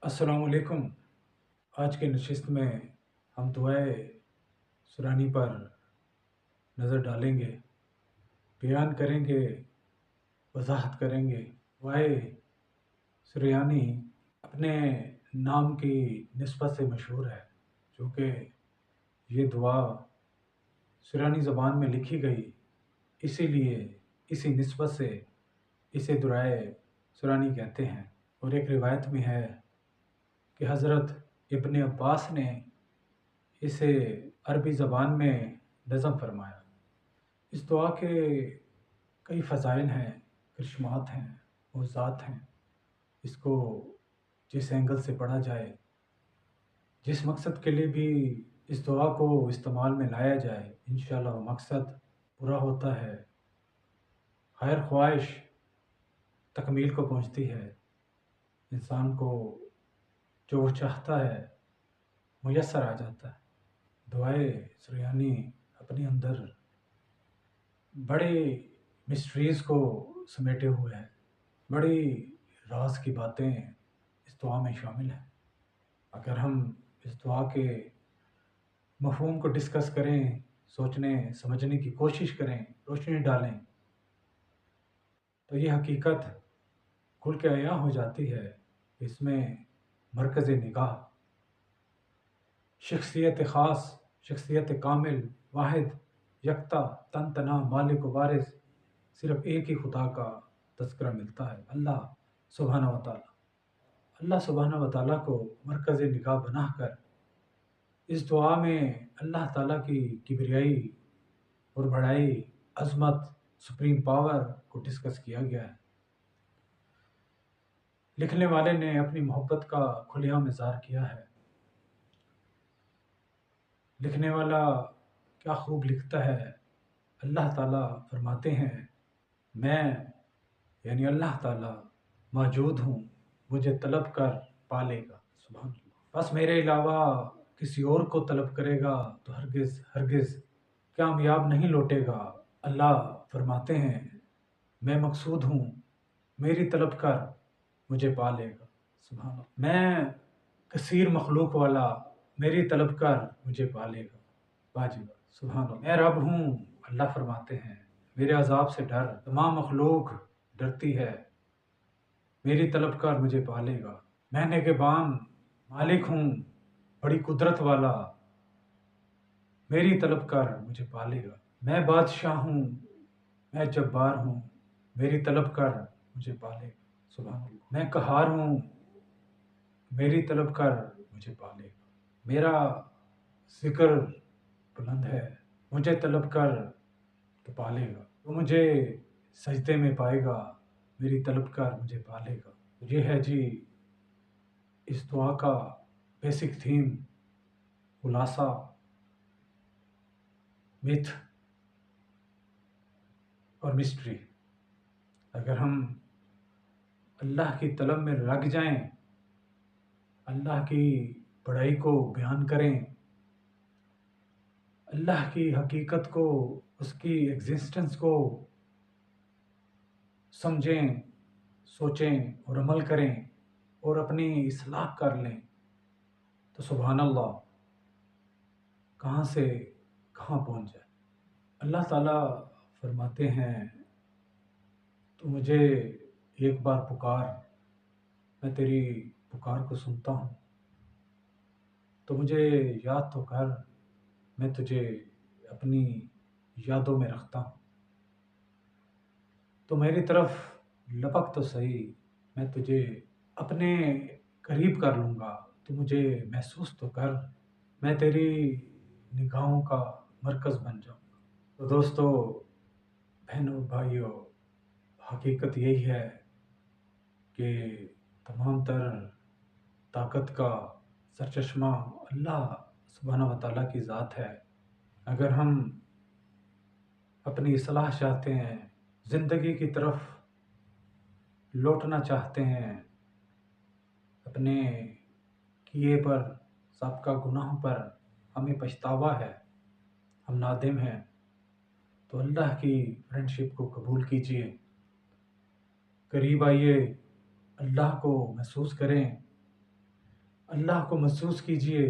अस्सलाम वालेकुम। आज की नशिस्त में हम दुआए सुरानी पर नज़र डालेंगे, बयान करेंगे, वजाहत करेंगे। दुआए सुरयानी अपने नाम की निस्बत से मशहूर है, चूँकि ये दुआ सुरानी ज़बान में लिखी गई, इसीलिए इसी निस्बत से इसे दुआए सुरानी कहते हैं। और एक रिवायत में है कि हज़रत इब्न अब्बास ने इसे अरबी ज़बान में नज़म फरमाया। इस दुआ के कई फ़ज़ाइल हैं, करिश्मात हैं, मौज़ूज़ात हैं। इसको जिस एंगल से पढ़ा जाए, जिस मकसद के लिए भी इस दुआ को इस्तेमाल में लाया जाए, इंशाअल्लाह वो मकसद पूरा होता है, खैर ख्वाहिश तकमील को पहुँचती है, इंसान को जो वो चाहता है मुयस्सर आ जाता है। दुआए सुरयानी अपने अंदर बड़े मिस्ट्रीज़ को समेटे हुए है, बड़ी राज की बातें इस दुआ में शामिल हैं। अगर हम इस दुआ के मफ़हूम को डिस्कस करें, सोचने समझने की कोशिश करें, रोशनी डालें, तो ये हकीकत खुल के अयां हो जाती है कि इसमें मरकज़ निगाह, शख्सियत ख़ास, शख्सियत कामिल, वाहिद, यकता, तन तना, मालिक व वारिस, सिर्फ़ एक ही खुदा का तज़किरा मिलता है, अल्लाह सुब्हानहू व तआला। अल्लाह सुब्हानहू व तआला को मरकज़ निगाह बनाकर इस दुआ में अल्लाह ताला की किबरियाई और बड़ाई, अज़मत, सुप्रीम पावर को डिस्कस किया गया है। लिखने वाले ने अपनी मोहब्बत का खुलेआम इज़हार किया है। लिखने वाला क्या खूब लिखता है। अल्लाह ताला फरमाते हैं, मैं यानी अल्लाह ताला मौजूद हूँ, मुझे तलब कर पालेगा। सुभान अल्लाह। बस मेरे अलावा किसी और को तलब करेगा तो हरगिज़ हरगिज़ कामयाब नहीं लौटेगा। अल्लाह फरमाते हैं, मैं मकसूद हूँ, मेरी तलब कर मुझे पा लेगा। सुभान अल्लाह। मैं कसीर मखलूक वाला, मेरी तलब कर मुझे पा लेगा। वाजिब। सुभान अल्लाह। मैं रब हूँ, अल्लाह फरमाते हैं, मेरे अजाब से डर, तमाम मखलूक डरती है, मेरी तलब कर मुझे पा लेगा। मैं निगहबान मालिक हूँ, बड़ी कुदरत वाला, मेरी तलब कर मुझे पा लेगा। मैं बादशाह हूँ, मैं जब्बार हूँ, मेरी तलब कर मुझे पा लेगा। सुभान अल्लाह। मैं कहार हूँ, मेरी तलब कर मुझे पा लेगा। मेरा ज़िक्र बुलंद है, मुझे तलब कर तो पा लेगा। तो मुझे सजदे में पाएगा, मेरी तलब कर मुझे पा लेगा। ये है जी इस दुआ का बेसिक थीम, खुलासा, मिथ और मिस्ट्री। अगर हम अल्लाह की तलब में लग जाएं, अल्लाह की बड़ाई को बयान करें, अल्लाह की हकीकत को, उसकी एग्जिस्टेंस को समझें, सोचें और अमल करें और अपनी इस्लाह कर लें, तो सुभान अल्लाह कहाँ से कहाँ पहुँच जाए। अल्लाह ताला फरमाते हैं, तो मुझे एक बार पुकार, मैं तेरी पुकार को सुनता हूँ, तो मुझे याद तो कर, मैं तुझे अपनी यादों में रखता हूँ। तो मेरी तरफ लपक तो सही, मैं तुझे अपने करीब कर लूँगा, तो मुझे महसूस तो कर, मैं तेरी निगाहों का मरकज़ बन जाऊँगा। तो दोस्तों, बहनों और भाइयों, हकीकत यही है कि तमाम तर ताकत का सरचश्मा अल्लाह सुब्हानहू व तआला की ज़ात है। अगर हम अपनी इस्लाह चाहते हैं, ज़िंदगी की तरफ लौटना चाहते हैं, अपने किए पर, साबका गुनाहों पर हमें पछतावा है, हम नादिम हैं, तो अल्लाह की फ्रेंडशिप को कबूल कीजिए, करीब आइए, अल्लाह को महसूस करें, اللہ کو محسوس کیجئے،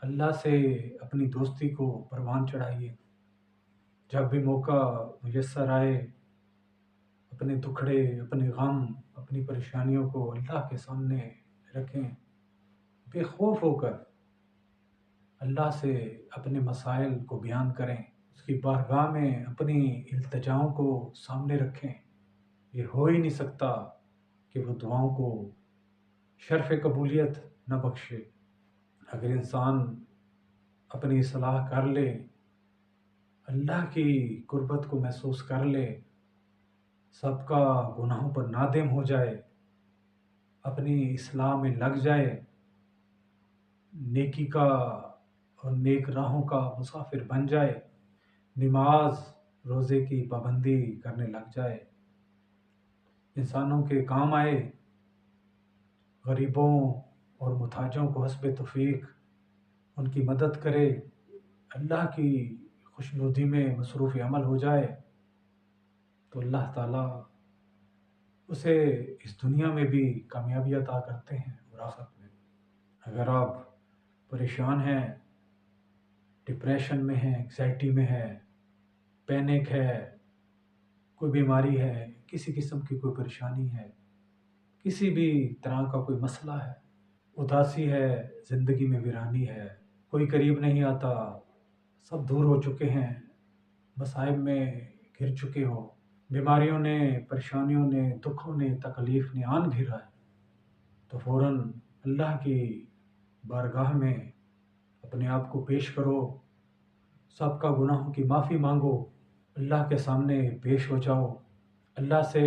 اللہ سے اپنی دوستی کو پروان چڑھائیے۔ جب بھی موقع میسر آئے، اپنے دکھڑے، اپنے غم، اپنی پریشانیوں کو اللہ کے سامنے رکھیں، بے خوف ہو کر اللہ سے اپنے مسائل کو بیان کریں، اس کی بارگاہ میں اپنی التجاؤں کو سامنے رکھیں۔ یہ ہو ہی نہیں سکتا کہ وہ دعاؤں کو شرف قبولیت نہ بخشے۔ اگر انسان اپنی اصلاح کر لے، اللہ کی قربت کو محسوس کر لے، سب کا گناہوں پر نادم ہو جائے، اپنی اصلاح میں لگ جائے، نیکی کا اور نیک راہوں کا مسافر بن جائے، نماز روزے کی پابندی کرنے لگ جائے، انسانوں کے کام آئے، غریبوں اور محتاجوں کو حسب توفیق ان کی مدد کرے، اللہ کی خوشنودی میں مصروف عمل ہو جائے، تو اللہ تعالیٰ اسے اس دنیا میں بھی کامیابی عطا کرتے ہیں اور آخرت میں بھی۔ اگر آپ پریشان ہیں، ڈپریشن میں ہیں، انگزائٹی میں ہے، پینک ہے، کوئی بیماری ہے، کسی قسم کی کوئی پریشانی ہے، کسی بھی طرح کا کوئی مسئلہ ہے، اداسی ہے، زندگی میں ویرانی ہے، کوئی قریب نہیں آتا، سب دور ہو چکے ہیں، مصائب میں گر چکے ہو، بیماریوں نے، پریشانیوں نے، دکھوں نے، تکلیف نے آن گھیرا ہے، تو فوراً اللہ کی بارگاہ میں اپنے آپ کو پیش کرو، سب کا گناہوں کی معافی مانگو، اللہ کے سامنے پیش ہو جاؤ، اللہ سے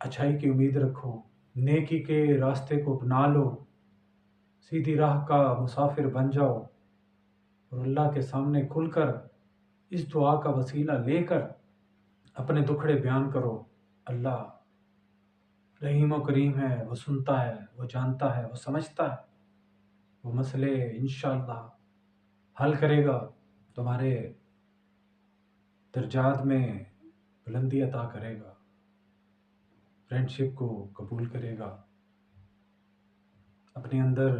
اچھائی کی امید رکھو، نیکی کے راستے کو اپنا لو، سیدھی راہ کا مسافر بن جاؤ، اور اللہ کے سامنے کھل کر اس دعا کا وسیلہ لے کر اپنے دکھڑے بیان کرو۔ اللہ رحیم و کریم ہے، وہ سنتا ہے، وہ جانتا ہے، وہ سمجھتا ہے، وہ مسئلے انشاءاللہ حل کرے گا، تمہارے درجات میں بلندی عطا کرے گا، فرینڈشپ کو قبول کرے گا، اپنے اندر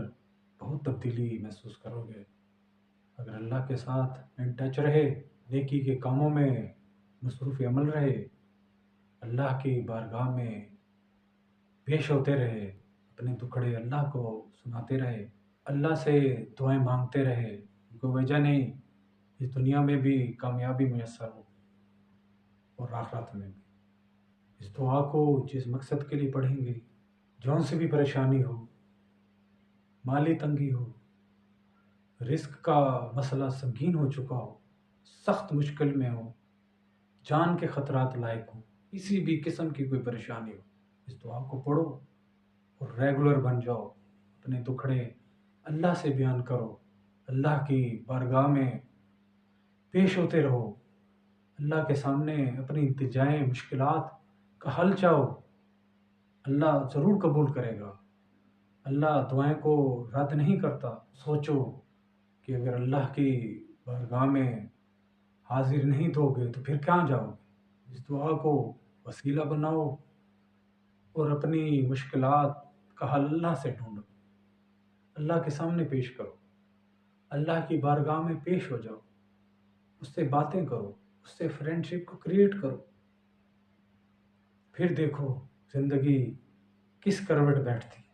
بہت تبدیلی محسوس کرو گے۔ اگر اللہ کے ساتھ ان ٹچ رہے، نیکی کے کاموں میں مصروف عمل رہے، اللہ کی بارگاہ میں پیش ہوتے رہے، اپنے دکھڑے اللہ کو سناتے رہے، اللہ سے دعائیں مانگتے رہے، کوئی وجہ نہیں اس دنیا میں بھی کامیابی میسر ہو اور آخرت میں بھی۔ اس دعا کو جس مقصد کے لیے پڑھیں گے، جون سے بھی پریشانی ہو، مالی تنگی ہو، رزق کا مسئلہ سنگین ہو چکا ہو، سخت مشکل میں ہو، جان کے خطرات لائق ہوں، کسی بھی قسم کی کوئی پریشانی ہو، اس دعا کو پڑھو اور ریگولر بن جاؤ، اپنے دکھڑے اللہ سے بیان کرو، اللہ کی بارگاہ میں پیش ہوتے رہو، اللہ کے سامنے اپنی التجائیں، مشکلات کا حل چاہو، اللہ ضرور قبول کرے گا، اللہ دعائیں کو رد نہیں کرتا۔ سوچو کہ اگر اللہ کی بارگاہ میں حاضر نہیں دو گے تو پھر کہاں جاؤ گے؟ اس دعا کو وسیلہ بناؤ اور اپنی مشکلات کا حل اللہ سے ڈھونڈو، اللہ کے سامنے پیش کرو، اللہ کی بارگاہ میں پیش ہو جاؤ، اس سے باتیں کرو، اس سے فرینڈشپ کو کریٹ کرو، پھر دیکھو زندگی کس کروٹ بیٹھتی ہے،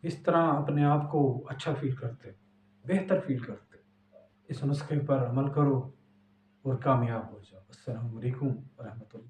اس طرح اپنے آپ کو اچھا فیل کرتے، بہتر فیل کرتے۔ اس نسخے پر عمل کرو اور کامیاب ہو جاؤ۔ السلام علیکم ورحمۃ اللہ۔